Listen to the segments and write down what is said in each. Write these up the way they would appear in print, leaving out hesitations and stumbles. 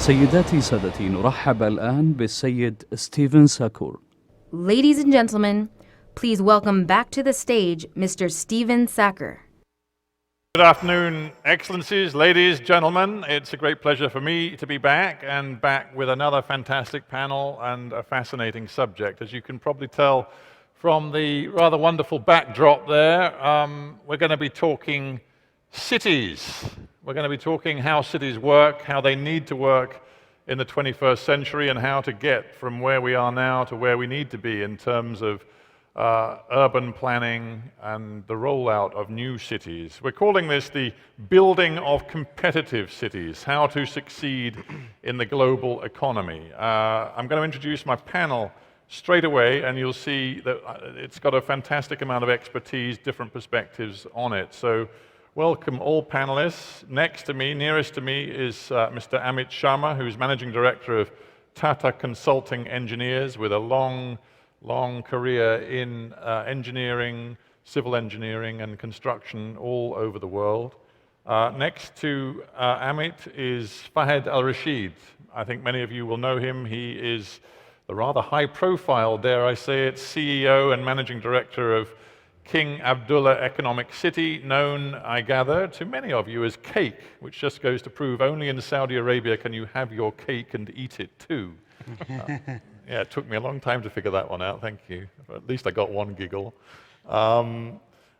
سيداتي سادتي، نرحب الآن بالسيد ستيفن ساكور. Ladies and gentlemen, please welcome back to the stage Mr. Stephen Sacker. Good afternoon, Excellencies, ladies, gentlemen. It's a great pleasure for me to be back with another fantastic panel and a fascinating subject. As you can probably tell from the rather wonderful backdrop there, we're going to be talking cities. We're going to be talking how cities work, how they need to work in the 21st century, and how to get from where we are now to where we need to be in terms of urban planning and the rollout of new cities. We're calling this the building of competitive cities, how to succeed in the global economy. I'm going to introduce my panel straight away, and you'll see that it's got a fantastic amount of expertise, different perspectives on it. So welcome all panelists. Next to me, nearest to me, is Mr. Amit Sharma, who's Managing Director of Tata Consulting Engineers with a long career in engineering, civil engineering and construction all over the world. Next to Amit is Fahed Al-Rashid. I think many of you will know him. He is the rather high profile, dare I say it, CEO and Managing Director of King Abdullah Economic City, known, I gather, to many of you as Cake, which just goes to prove only in Saudi Arabia can you have your cake and eat it too. Yeah, it took me a long time to figure that one out, thank you. At least I got one giggle.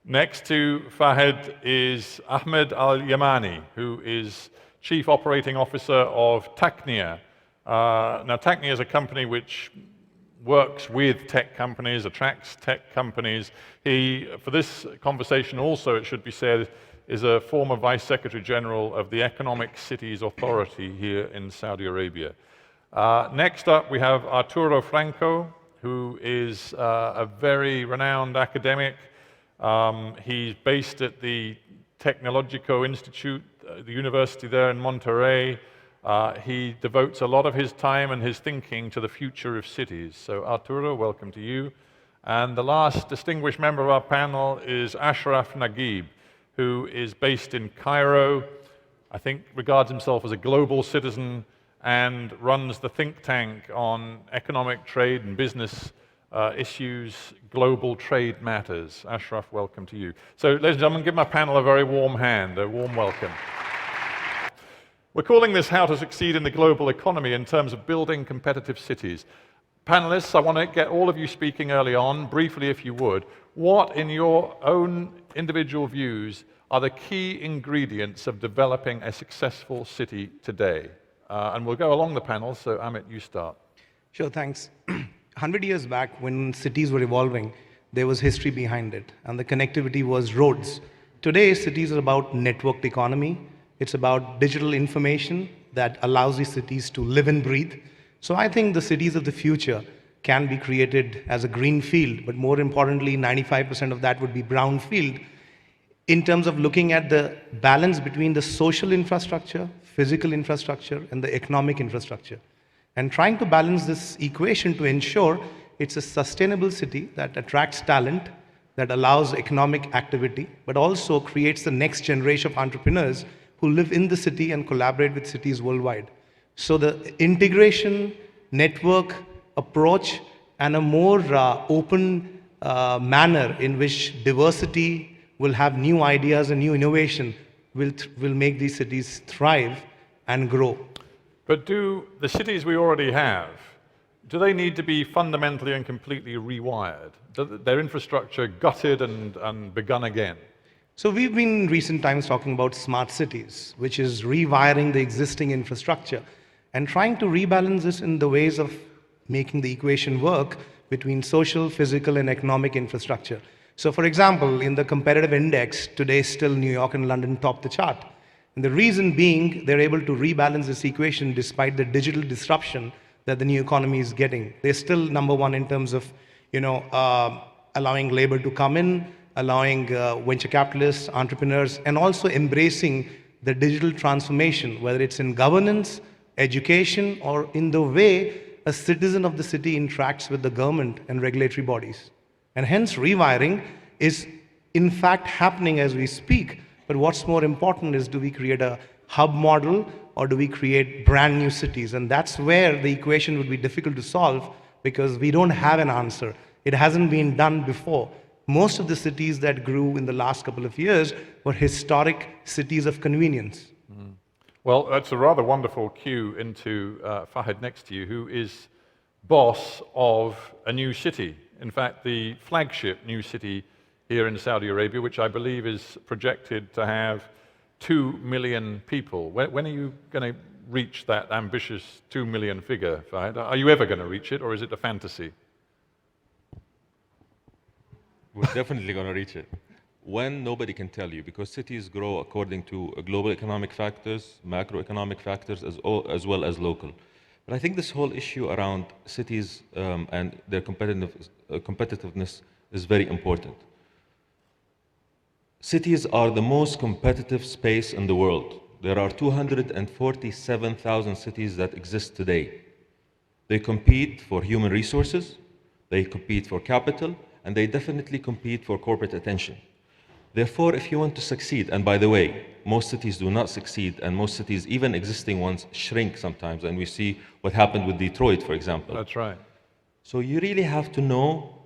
Next to Fahed is Ahmed Al-Yamani, who is Chief Operating Officer of Taqniya. Now, Taqniya is a company which works with tech companies, attracts tech companies. He, for this conversation also, it should be said, is a former Vice Secretary General of the Economic Cities Authority here in Saudi Arabia. Next up, we have Arturo Franco, who is a very renowned academic. He's based at the Tecnológico Institute, the university there in Monterrey. He devotes a lot of his time and his thinking to the future of cities. So Arturo, welcome to you. And the last distinguished member of our panel is Ashraf Naguib, who is based in Cairo. I think regards himself as a global citizen and runs the think tank on economic trade and business issues, global trade matters. Ashraf, welcome to you. So, ladies and gentlemen, give my panel a very warm hand, a warm welcome. We're calling this How to Succeed in the Global Economy in terms of building competitive cities. Panelists, I want to get all of you speaking early on, briefly if you would. What, in your own individual views, are the key ingredients of developing a successful city today? And we'll go along the panel, so Amit, you start. Sure, thanks. 100 years back, when cities were evolving, there was history behind it, and the connectivity was roads. Today, cities are about networked economy. It's about digital information that allows these cities to live and breathe. So I think the cities of the future can be created as a green field, but more importantly, 95% of that would be brown field, in terms of looking at the balance between the social infrastructure, physical infrastructure, and the economic infrastructure. And trying to balance this equation to ensure it's a sustainable city that attracts talent, that allows economic activity, but also creates the next generation of entrepreneurs who live in the city and collaborate with cities worldwide. So the integration, network, approach, and a more open manner in which diversity will have new ideas and new innovation will make these cities thrive and grow. But do the cities we already have, do they need to be fundamentally and completely rewired? Their infrastructure gutted and begun again? So we've been in recent times talking about smart cities, which is rewiring the existing infrastructure and trying to rebalance this in the ways of making the equation work between social, physical, and economic infrastructure. So for example, in the competitive index, today still New York and London top the chart. And the reason being, they're able to rebalance this equation despite the digital disruption that the new economy is getting. They're still number one in terms of, allowing labor to come in, allowing venture capitalists, entrepreneurs, and also embracing the digital transformation, whether it's in governance, education, or in the way a citizen of the city interacts with the government and regulatory bodies. And hence, rewiring is in fact happening as we speak. But what's more important is, do we create a hub model or do we create brand new cities? And that's where the equation would be difficult to solve because we don't have an answer. It hasn't been done before. Most of the cities that grew in the last couple of years were historic cities of convenience. Well, that's a rather wonderful cue into Fahid next to you, who is boss of a new city. In fact, the flagship new city here in Saudi Arabia, which I believe is projected to have 2 million people. When are you going to reach that ambitious 2 million figure, Fahid? Are you ever going to reach it, or is it a fantasy? We're definitely going to reach it. When, nobody can tell you, because cities grow according to global economic factors, macroeconomic factors, as well as local. But I think this whole issue around cities and their competitiveness is very important. Cities are the most competitive space in the world. There are 247,000 cities that exist today. They compete for human resources, they compete for capital, and they definitely compete for corporate attention. Therefore, if you want to succeed, and by the way, most cities do not succeed, and most cities, even existing ones, shrink sometimes, and we see what happened with Detroit, for example. That's right. So you really have to know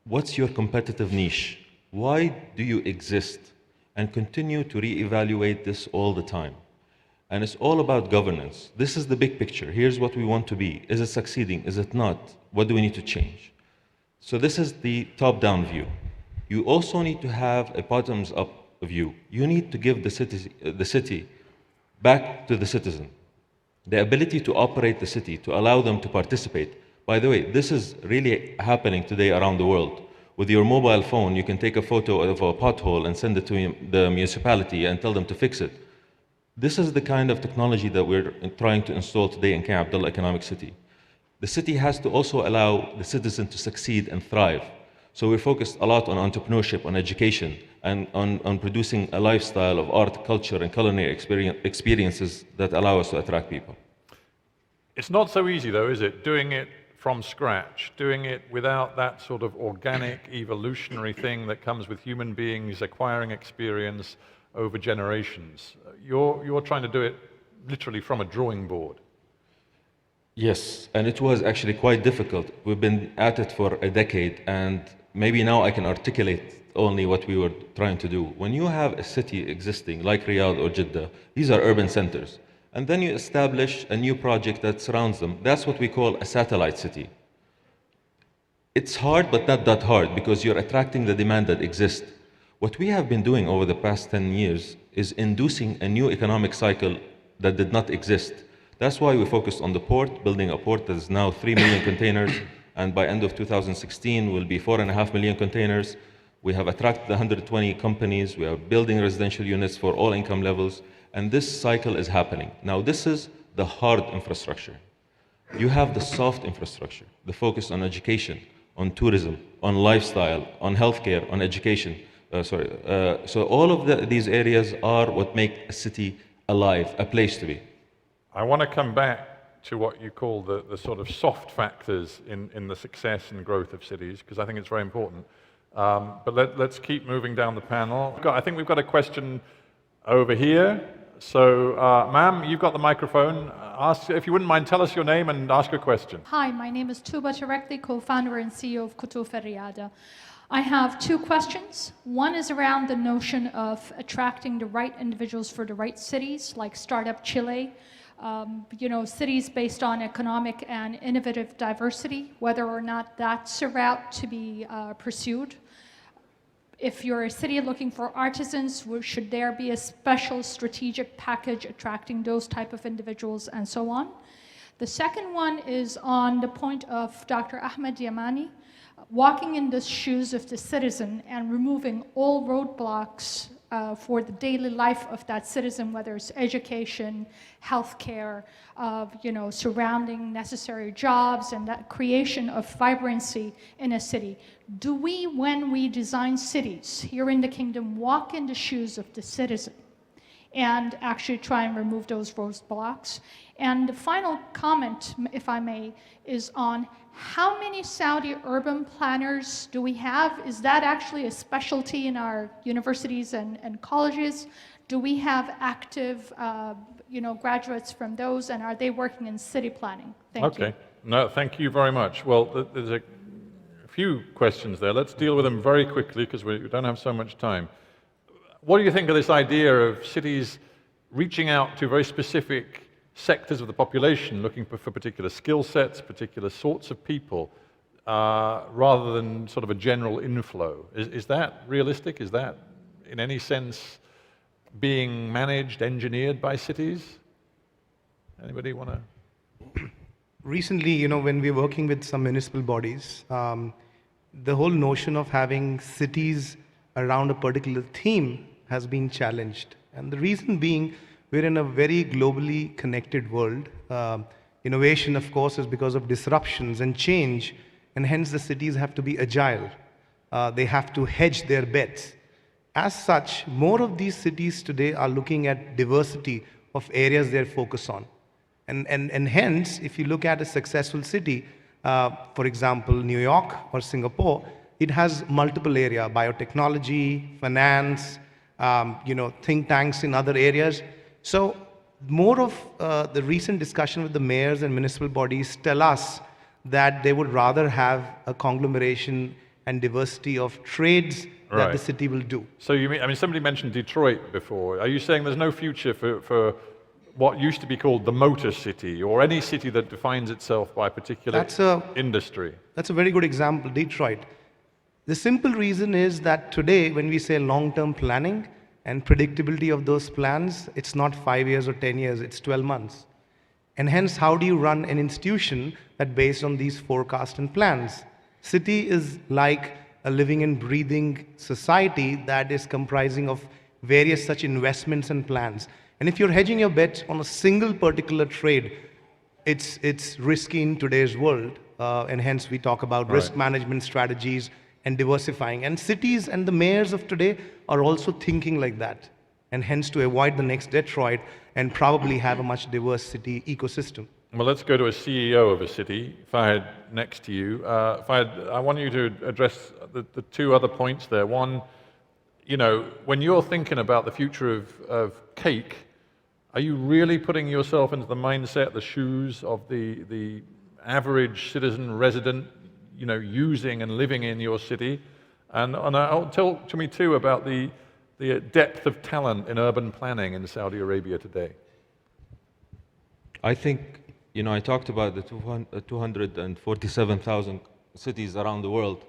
what's your competitive niche. Why do you exist? And continue to reevaluate this all the time. And it's all about governance. This is the big picture. Here's what we want to be. Is it succeeding? Is it not? What do we need to change? So this is the top-down view. You also need to have a bottoms-up view. You need to give the city back to the citizen. The ability to operate the city, to allow them to participate. By the way, this is really happening today around the world. With your mobile phone, you can take a photo of a pothole and send it to the municipality and tell them to fix it. This is the kind of technology that we're trying to install today in King Abdullah Economic City. The city has to also allow the citizen to succeed and thrive. So we're focused a lot on entrepreneurship, on education, and on producing a lifestyle of art, culture, and culinary experiences that allow us to attract people. It's not so easy, though, is it? Doing it from scratch, doing it without that sort of organic, evolutionary thing that comes with human beings acquiring experience over generations. You're trying to do it literally from a drawing board. Yes, and it was actually quite difficult. We've been at it for a decade, and maybe now I can articulate only what we were trying to do. When you have a city existing, like Riyadh or Jeddah, these are urban centers. And then you establish a new project that surrounds them. That's what we call a satellite city. It's hard, but not that hard, because you're attracting the demand that exists. What we have been doing over the past 10 years is inducing a new economic cycle that did not exist. That's why we focused on the port, building a port that is now 3 million containers, and by end of 2016 will be 4.5 million containers. We have attracted 120 companies. We are building residential units for all income levels. And this cycle is happening. Now, this is the hard infrastructure. You have the soft infrastructure, the focus on education, on tourism, on lifestyle, on healthcare, on education. So all of these areas are what make a city alive, a place to be. I want to come back to what you call the sort of soft factors in the success and growth of cities, because I think it's very important. But let's keep moving down the panel. I think we've got a question over here. So, ma'am, you've got the microphone. If you wouldn't mind, tell us your name and ask a question. Hi, my name is Tuba Tarekli, co-founder and CEO of Kutuf Riyada. I have two questions. One is around the notion of attracting the right individuals for the right cities, like Startup Chile. Cities based on economic and innovative diversity, whether or not that's a route to be pursued. If you're a city looking for artisans, should there be a special strategic package attracting those type of individuals and so on? The second one is on the point of Dr. Ahmed Yamani, walking in the shoes of the citizen and removing all roadblocks for the daily life of that citizen, whether it's education, healthcare, surrounding necessary jobs, and that creation of vibrancy in a city. Do we, when we design cities here in the kingdom, walk in the shoes of the citizen and actually try and remove those roadblocks? And the final comment, if I may, is on how many Saudi urban planners do we have? Is that actually a specialty in our universities and colleges? Do we have active graduates from those, and are they working in city planning? Thank you. Okay. No, thank you very much. Well, there's a few questions there. Let's deal with them very quickly because we don't have so much time. What do you think of this idea of cities reaching out to very specific sectors of the population, looking for particular skill sets, particular sorts of people, rather than sort of a general inflow? Is that realistic? Is that, in any sense, being managed, engineered by cities? Anybody want to? Recently, when we're working with some municipal bodies, the whole notion of having cities around a particular theme has been challenged. And the reason being, we're in a very globally connected world. Innovation, of course, is because of disruptions and change, and hence the cities have to be agile. They have to hedge their bets. As such, more of these cities today are looking at diversity of areas they're focused on. And hence, if you look at a successful city, for example, New York or Singapore, it has multiple areas: biotechnology, finance, think tanks in other areas. So more of the recent discussion with the mayors and municipal bodies tell us that they would rather have a conglomeration and diversity of trades that the city will do. So you mean, somebody mentioned Detroit before. Are you saying there's no future for what used to be called the motor city, or any city that defines itself by a particular industry? That's a very good example, Detroit. The simple reason is that today, when we say long-term planning and predictability of those plans, it's not 5 years or 10 years, it's 12 months. And hence, how do you run an institution that based on these forecasts and plans? City is like a living and breathing society that is comprising of various such investments and plans. And if you're hedging your bets on a single particular trade, it's risky in today's world. And hence we talk about risk management strategies and diversifying. And cities and the mayors of today are also thinking like that. And hence to avoid the next Detroit and probably have a much diverse city ecosystem. Well, let's go to a CEO of a city. Fahad, next to you. Fahad, I want you to address the two other points there. One, when you're thinking about the future of cake, are you really putting yourself into the mindset, the shoes of the average citizen resident, using and living in your city? And tell to me too about the depth of talent in urban planning in Saudi Arabia today. I think, I talked about the 247,000 cities around the world.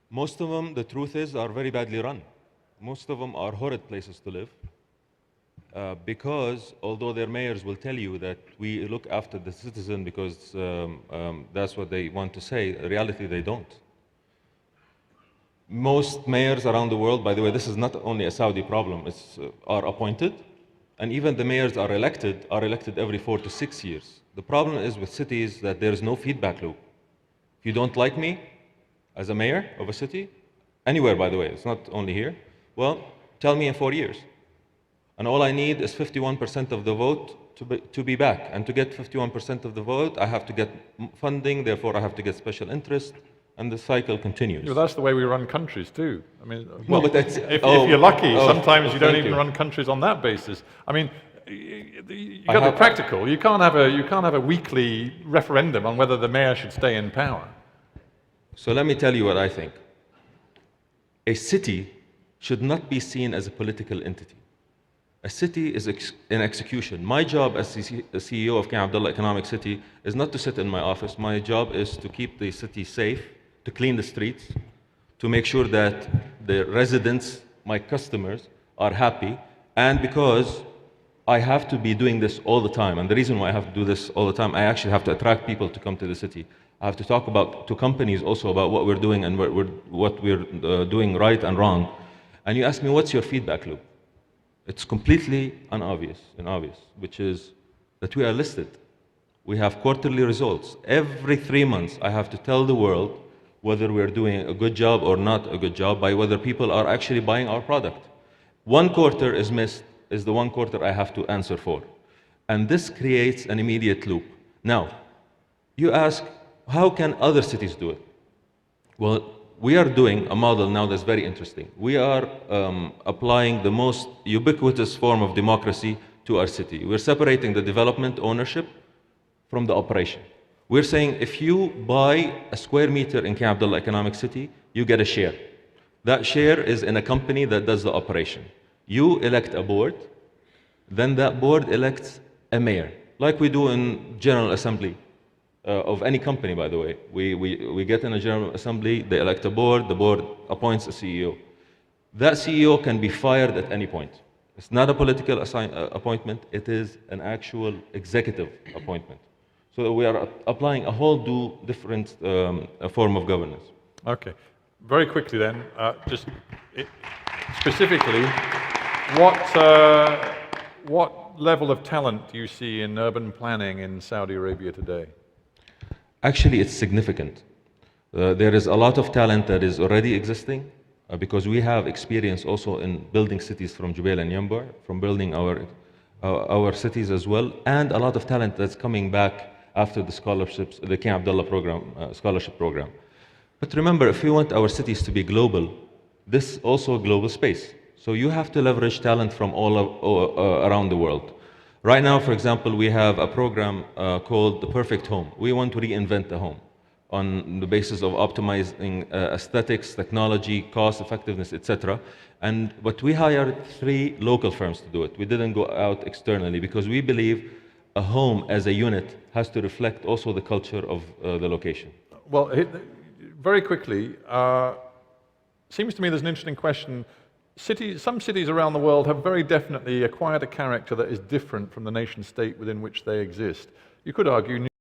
Most of them, the truth is, are very badly run. Most of them are horrid places to live. Because although their mayors will tell you that we look after the citizen because that's what they want to say, in reality they don't. Most mayors around the world, by the way, this is not only a Saudi problem, are appointed, and even the mayors are elected every 4 to 6 years. The problem is with cities that there is no feedback loop. If you don't like me as a mayor of a city, anywhere by the way, it's not only here, well, tell me in 4 years. And all I need is 51% of the vote to be back. And to get 51% of the vote, I have to get funding, therefore I have to get special interest, and the cycle continues. Well, that's the way we run countries too. No, but that's, if you're lucky, sometimes you don't even run countries on that basis. You got to be practical. You can't have a weekly referendum on whether the mayor should stay in power. So let me tell you what I think. A city should not be seen as a political entity. A city is in execution. My job as the CEO of King Abdullah Economic City is not to sit in my office. My job is to keep the city safe, to clean the streets, to make sure that the residents, my customers, are happy. And because I have to be doing this all the time, and the reason why I have to do this all the time, I actually have to attract people to come to the city. I have to talk to companies also about what we're doing and what we're doing right and wrong. And you ask me, what's your feedback loop? It's completely inobvious, which is that we are listed. We have quarterly results. Every 3 months, I have to tell the world whether we're doing a good job or not a good job by whether people are actually buying our product. 1 quarter is missed, is the 1 quarter I have to answer for. And this creates an immediate loop. Now, you ask, how can other cities do it? Well, we are doing a model now that's very interesting. We are applying the most ubiquitous form of democracy to our city. We're separating the development ownership from the operation. We're saying if you buy a square meter in King Abdullah Economic City, you get a share. That share is in a company that does the operation. You elect a board, then that board elects a mayor, like we do in General Assembly of any company, by the way. We get in a General Assembly, they elect a board, the board appoints a CEO. That CEO can be fired at any point. It's not a political appointment, it is an actual executive appointment. So we are applying a whole different form of governance. Okay. Very quickly then, specifically, what level of talent do you see in urban planning in Saudi Arabia today? Actually, it's significant. There is a lot of talent that is already existing because we have experience also in building cities from Jubail and Yanbar, from building our cities as well, and a lot of talent that's coming back after the scholarships, the King Abdullah program, scholarship program. But remember, if we want our cities to be global, this is also a global space. So you have to leverage talent from all around the world. Right now, for example, we have a program called The Perfect Home. We want to reinvent the home on the basis of optimizing aesthetics, technology, cost effectiveness, etc. But we hired 3 local firms to do it. We didn't go out externally because we believe a home as a unit has to reflect also the culture of the location. Well, very quickly, seems to me there's an interesting question. Some cities around the world have very definitely acquired a character that is different from the nation state within which they exist. You could argue